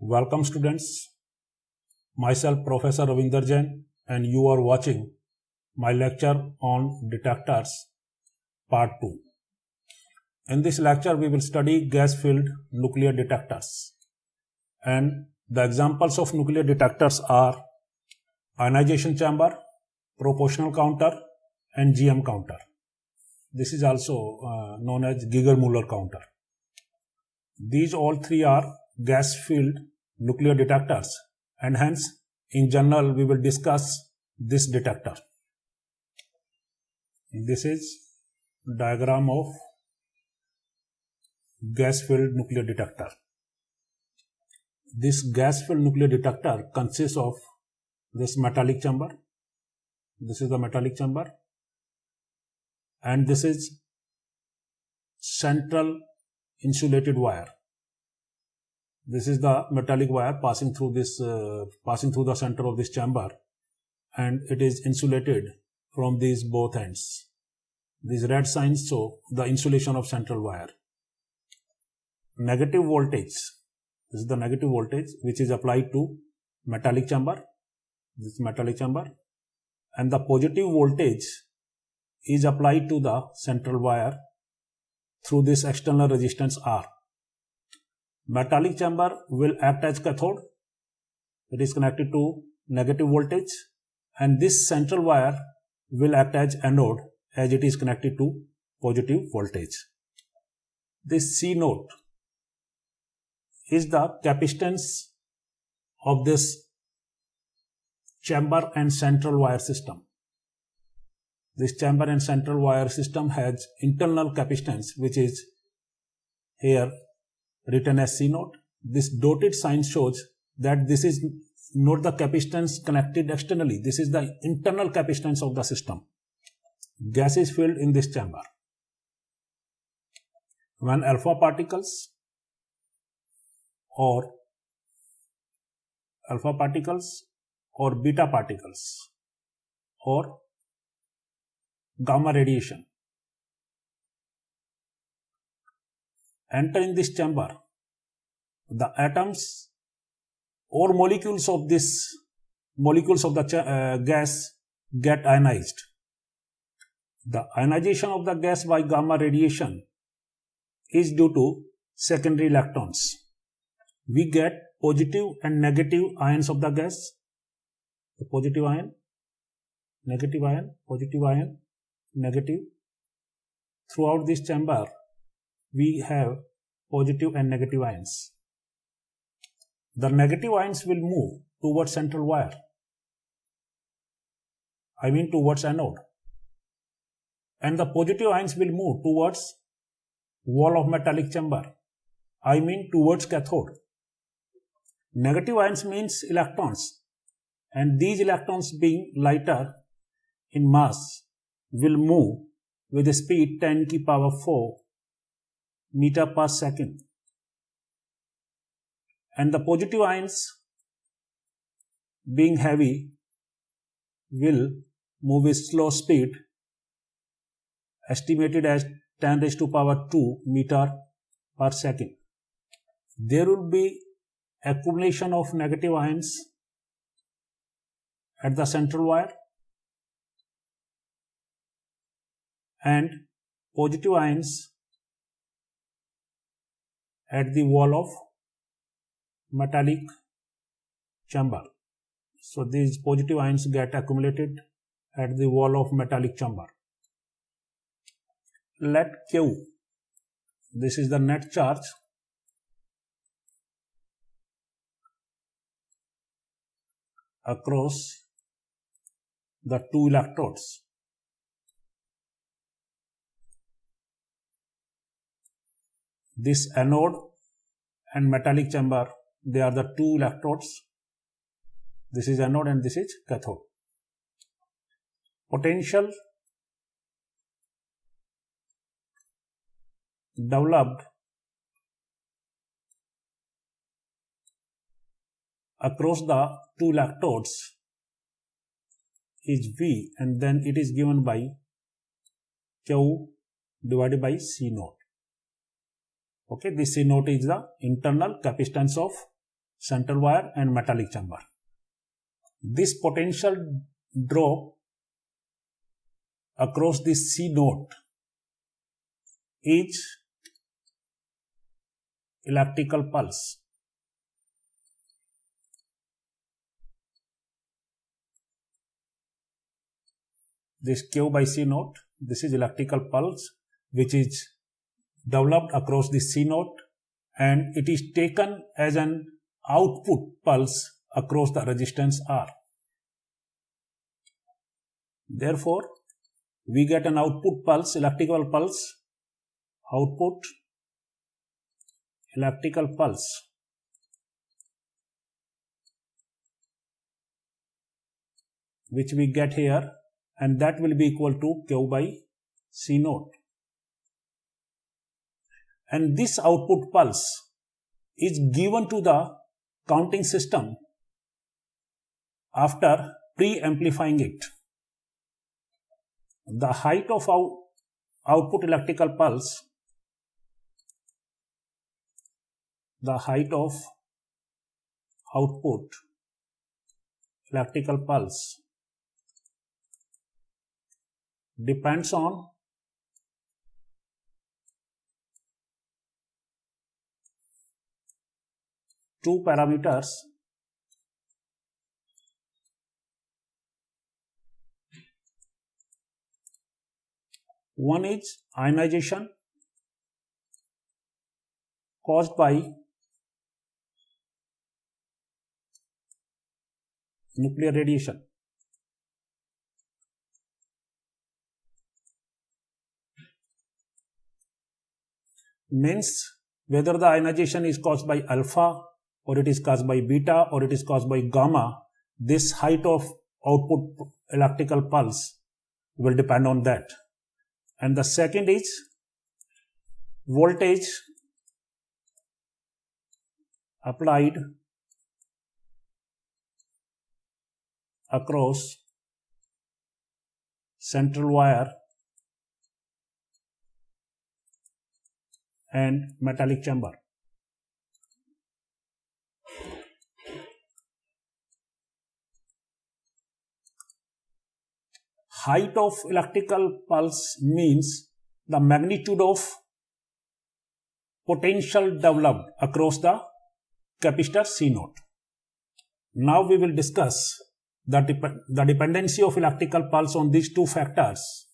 Welcome students, myself Professor Ravinder Jain and you are watching my lecture on detectors part 2. In this lecture we will study gas-filled nuclear detectors and the examples of nuclear detectors are ionization chamber, proportional counter and GM counter. This is also known as Geiger-Müller counter. These all three are gas-filled nuclear detectors and hence in general we will discuss this detector. This is diagram of gas-filled nuclear detector. This gas-filled nuclear detector consists of this metallic chamber. This is the metallic chamber and this is central insulated wire. This is the metallic wire passing through the center of this chamber and it is insulated from these both ends. These red signs show the insulation of central wire. Negative voltage. This is the negative voltage which is applied to metallic chamber. This metallic chamber. And the positive voltage is applied to the central wire through this external resistance R. Metallic chamber will act as cathode. It is connected to negative voltage and this central wire will act as anode as it is connected to positive voltage. This C note is the capacitance of this chamber and central wire system. This chamber and central wire system has internal capacitance which is here written as C note. This dotted sign shows that this is not the capacitance connected externally. This is the internal capacitance of the system. Gas is filled in this chamber. When alpha particles or beta particles or gamma radiation enter in this chamber, the atoms or molecules of the gas get ionized. The ionization of the gas by gamma radiation is due to secondary electrons. We get positive and negative ions of the gas. The positive ion, negative ion, positive ion, negative. Throughout this chamber, we have positive and negative ions. The negative ions will move towards central wire. Towards anode. And the positive ions will move towards wall of metallic chamber. Towards cathode. Negative ions means electrons. And these electrons being lighter in mass will move with a speed 10 to the power 4 meter per second. And the positive ions being heavy will move with slow speed estimated as 10 raised to power 2 meter per second. There will be accumulation of negative ions at the central wire and positive ions at the wall of metallic chamber. So these positive ions get accumulated at the wall of metallic chamber. Let Q, this is the net charge, across the two electrodes. This anode and metallic chamber, they are the two electrodes. This is anode and this is cathode. Potential developed across the two electrodes is V and then it is given by Q divided by C naught. Okay, this C naught is the internal capacitance of central wire and metallic chamber. This potential drop across this C node is electrical pulse. This Q by C node, this is electrical pulse which is developed across the C node, and it is taken as an output pulse across the resistance R. Therefore, we get an output pulse, electrical pulse, output electrical pulse, which we get here, and that will be equal to Q by C node. And this output pulse is given to the counting system after pre-amplifying it. The height of output electrical pulse, the height of output electrical pulse depends on two parameters. One is ionization caused by nuclear radiation. Means whether the ionization is caused by alpha, or it is caused by beta, or it is caused by gamma, this height of output electrical pulse will depend on that. And the second is voltage applied across central wire and metallic chamber. Height of electrical pulse means the magnitude of potential developed across the capacitor C node. Now we will discuss the dependency of electrical pulse on these two factors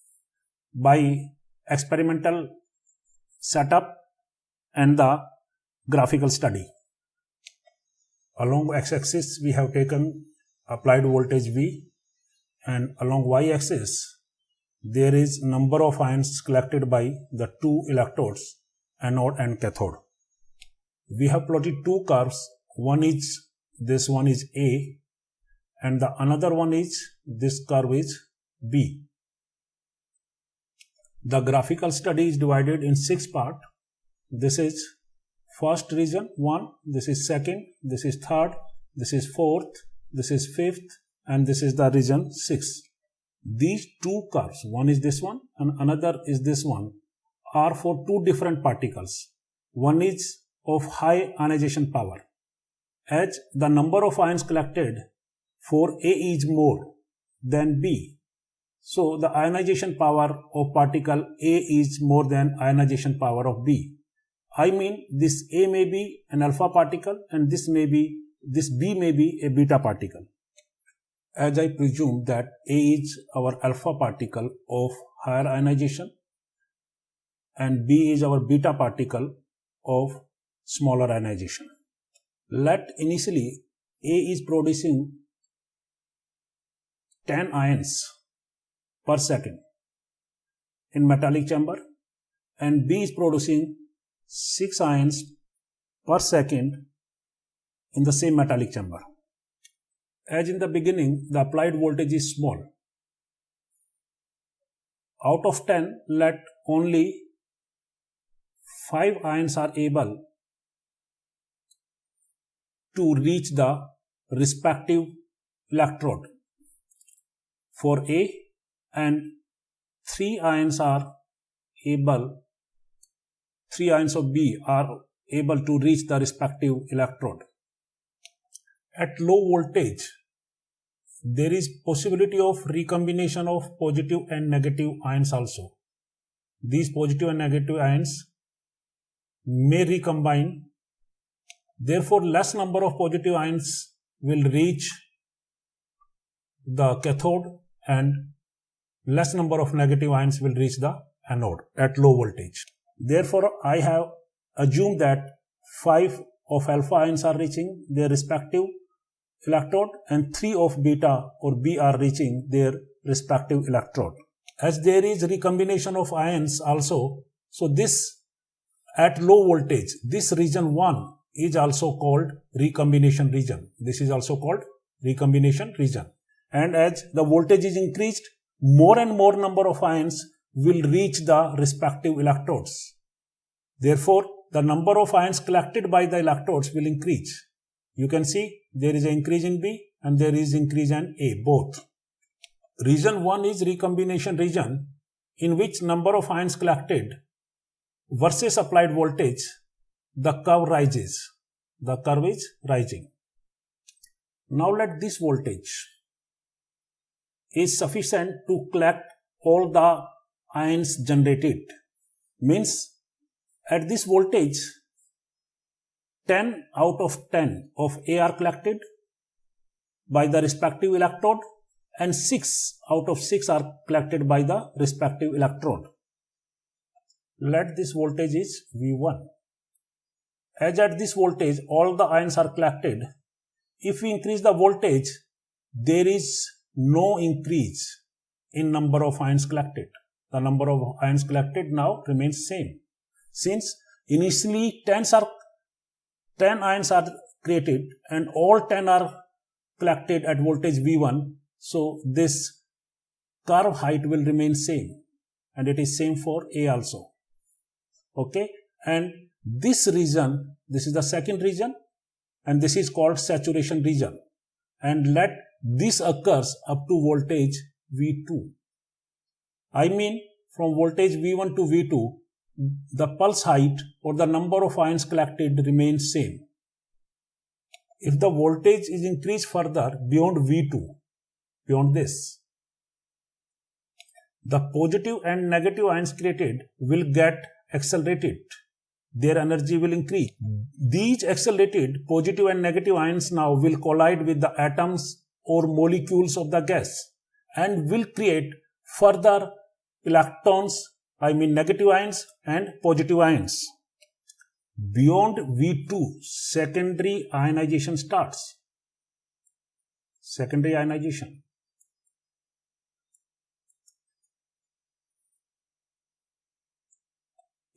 by experimental setup and the graphical study. Along x-axis we have taken applied voltage V, and along y-axis there is number of ions collected by the two electrodes, anode and cathode. We have plotted two curves, this one is A, and the another one is, this curve is B. The graphical study is divided in 6 parts. This is first region 1, this is second, this is third, this is fourth, this is fifth, and this is the region 6. These two curves, one is this one and another is this one, are for two different particles. One is of high ionization power. As the number of ions collected for A is more than B, so the ionization power of particle A is more than ionization power of B. I mean, this A may be an alpha particle and this B may be a beta particle. As I presume that A is our alpha particle of higher ionization and B is our beta particle of smaller ionization. Let initially A is producing 10 ions per second in metallic chamber and B is producing 6 ions per second in the same metallic chamber. As in the beginning, the applied voltage is small. Out of 10, let only 5 ions are able to reach the respective electrode for A, and 3 ions of B are able to reach the respective electrode. at low voltage, there is possibility of recombination of positive and negative ions also. These positive and negative ions may recombine. Therefore, less number of positive ions will reach the cathode and less number of negative ions will reach the anode at low voltage. Therefore, I have assumed that 5 of alpha ions are reaching their respective electrode and 3 of beta or B are reaching their respective electrode. As there is recombination of ions also, so this at low voltage, this region 1 is also called recombination region. This is also called recombination region. And as the voltage is increased, more and more number of ions will reach the respective electrodes. Therefore, the number of ions collected by the electrodes will increase. You can see there is an increase in B and there is increase in A, both. Region 1 is recombination region in which number of ions collected versus applied voltage, the curve rises. The curve is rising. Now let this voltage is sufficient to collect all the ions generated. Means at this voltage 10 out of 10 of A are collected by the respective electrode and 6 out of 6 are collected by the respective electrode. Let this voltage is V1. As at this voltage all the ions are collected, if we increase the voltage, there is no increase in number of ions collected. The number of ions collected now remains same. Since initially 10 ions are created and all 10 are collected at voltage V1, so this curve height will remain same and it is same for A also. Okay, and this region, this is the second region and this is called saturation region, and let this occurs up to voltage V2. I mean from voltage V1 to V2, the pulse height or the number of ions collected remains same. If the voltage is increased further beyond V2, beyond this, the positive and negative ions created will get accelerated. Their energy will increase. These accelerated positive and negative ions now will collide with the atoms or molecules of the gas and will create further electrons, I mean negative ions and positive ions. Beyond V2, secondary ionization starts. Secondary ionization.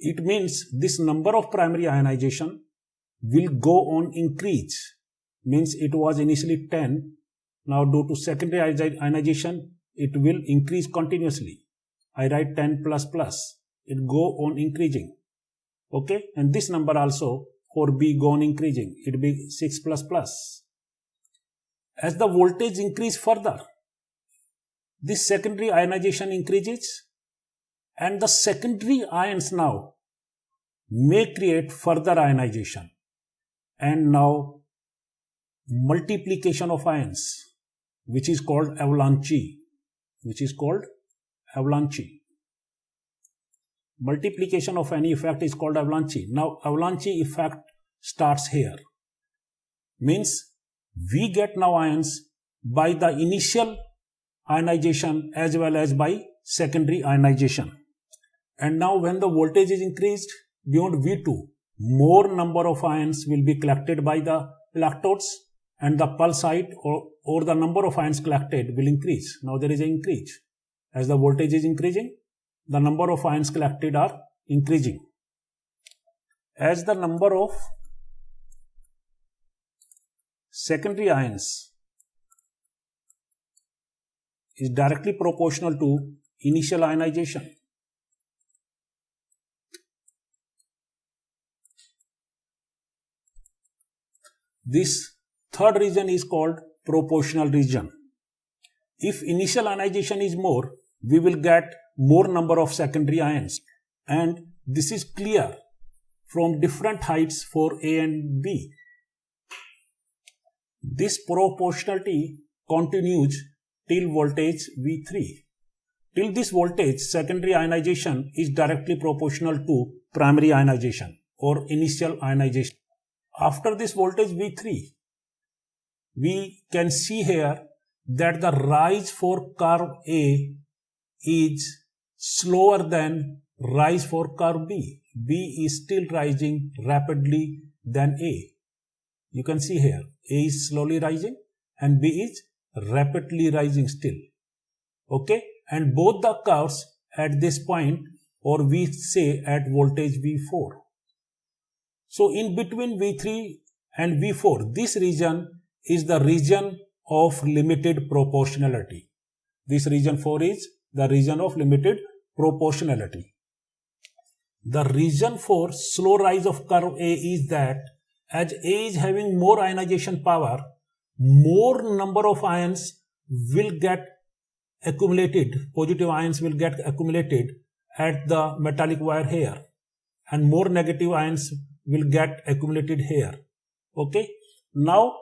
It means this number of primary ionization will go on increase. Means it was initially 10. Now due to secondary ionization, it will increase continuously. I write 10 plus plus. It go on increasing. Okay, and this number also for B go on increasing. It be 6 plus plus. As the voltage increase further, this secondary ionization increases and the secondary ions now may create further ionization and now multiplication of ions, which is called avalanche. Multiplication of any effect is called avalanche. Now avalanche effect starts here. Means we get now ions by the initial ionization as well as by secondary ionization. And now when the voltage is increased beyond V2, more number of ions will be collected by the electrodes and the pulse height or the number of ions collected will increase. Now there is an increase. As the voltage is increasing, the number of ions collected are increasing. As the number of secondary ions is directly proportional to initial ionization. This third region is called proportional region. If initial ionization is more, we will get more number of secondary ions, and this is clear from different heights for A and B. This proportionality continues till voltage V3. Till this voltage, secondary ionization is directly proportional to primary ionization or initial ionization. After this voltage V3, we can see here that the rise for curve A is slower than rise for curve B. B is still rising rapidly than A. You can see here A is slowly rising and B is rapidly rising still. Okay, and both the curves at this point, or we say at voltage V4. So in between V3 and V4, this region is the region of limited proportionality. This region 4 is the region of limited proportionality. The reason for slow rise of curve A is that as A is having more ionization power, more number of ions will get accumulated, positive ions will get accumulated at the metallic wire here, and more negative ions will get accumulated here. Okay, now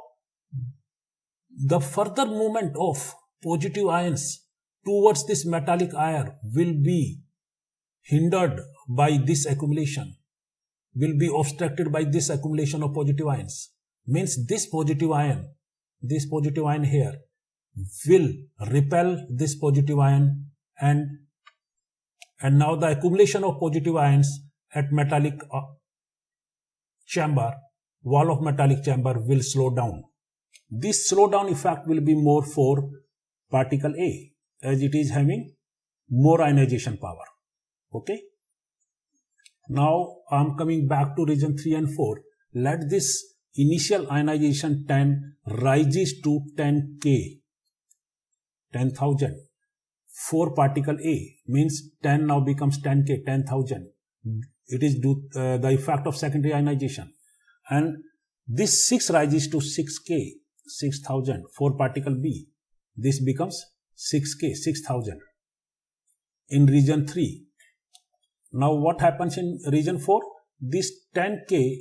the further movement of positive ions towards this metallic wire will be hindered by this accumulation, will be obstructed by this accumulation of positive ions. Means this positive ion here will repel this positive ion, and now the accumulation of positive ions at metallic chamber, wall of metallic chamber will slow down. This slowdown effect will be more for particle A as it is having more ionization power. Okay. Now I am coming back to region 3 and 4. Let this initial ionization 10 rises to 10K, 10,000 for particle A, means 10 now becomes 10K, 10,000. It is due the effect of secondary ionization. And this 6 rises to 6K, 6,000 for particle B. This becomes 6K, 6,000 in region 3. Now what happens in region 4? This 10K,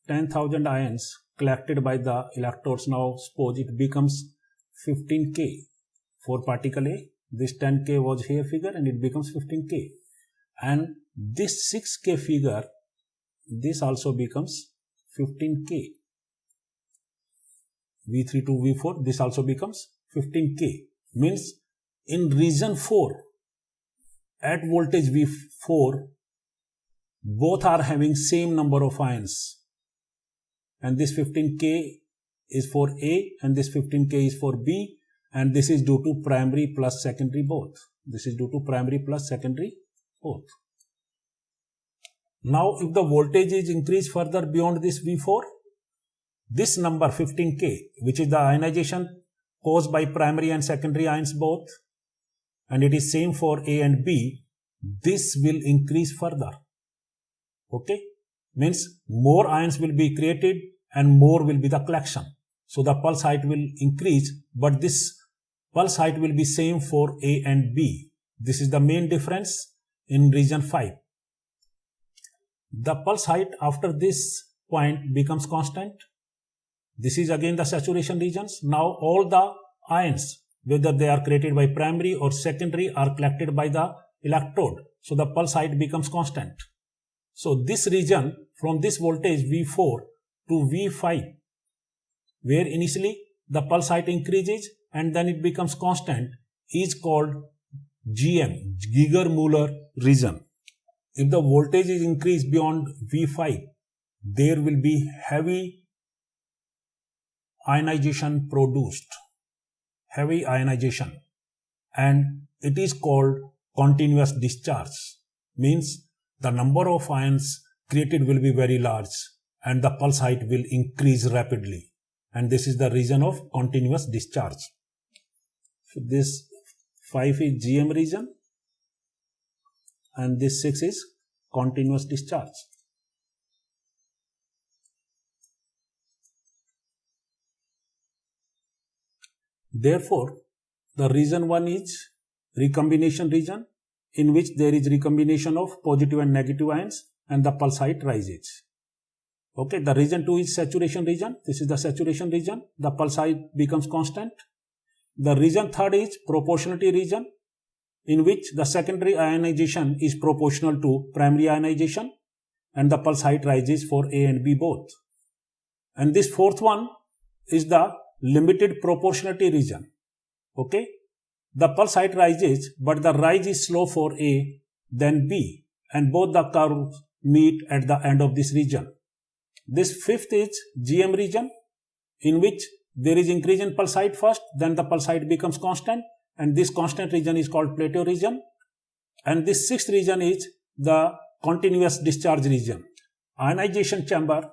10,000 ions collected by the electrodes, now suppose it becomes 15K for particle A. This 10K was here figure and it becomes 15K. And this 6K figure, this also becomes 15K. V3 to V4, this also becomes 15K. Means in region 4, at voltage V4, both are having same number of ions. And this 15K is for A and this 15K is for B, and this is due to primary plus secondary both. This is due to primary plus secondary both. Now if the voltage is increased further beyond this V4, this number 15K, which is the ionization caused by primary and secondary ions both, and it is same for A and B, this will increase further. Okay, means more ions will be created and more will be the collection. So the pulse height will increase, but this pulse height will be same for A and B. This is the main difference in region 5. The pulse height after this point becomes constant. This is again the saturation regions. Now all the ions, whether they are created by primary or secondary, are collected by the electrode. So the pulse height becomes constant. So this region from this voltage V4 to V5, where initially the pulse height increases and then it becomes constant, is called GM, Geiger-Müller region. If the voltage is increased beyond V5, there will be heavy ionization produced, heavy ionization, and it is called continuous discharge. Means the number of ions created will be very large and the pulse height will increase rapidly, and this is the region of continuous discharge. So this 5 is GM region and this 6 is continuous discharge. Therefore, the region 1 is recombination region, in which there is recombination of positive and negative ions and the pulse height rises. Okay, the region 2 is saturation region. This is the saturation region. The pulse height becomes constant. The region 3 is proportionality region, in which the secondary ionization is proportional to primary ionization and the pulse height rises for A and B both. And this 4th one is the limited proportionality region. Okay, the pulse height rises, but the rise is slow for A than B, and both the curves meet at the end of this region. This 5th is GM region, in which there is increase in pulse height first, then the pulse height becomes constant, and this constant region is called plateau region. And this 6th region is the continuous discharge region. Ionization chamber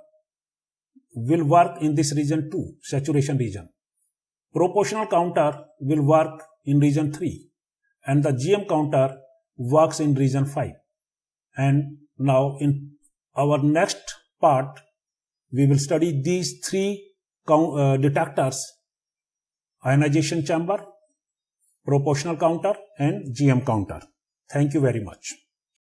will work in this region 2, saturation region. Proportional counter will work in region 3, and the GM counter works in region 5. And now in our next part, we will study these 3 detectors: ionization chamber, proportional counter, and GM counter. Thank you very much.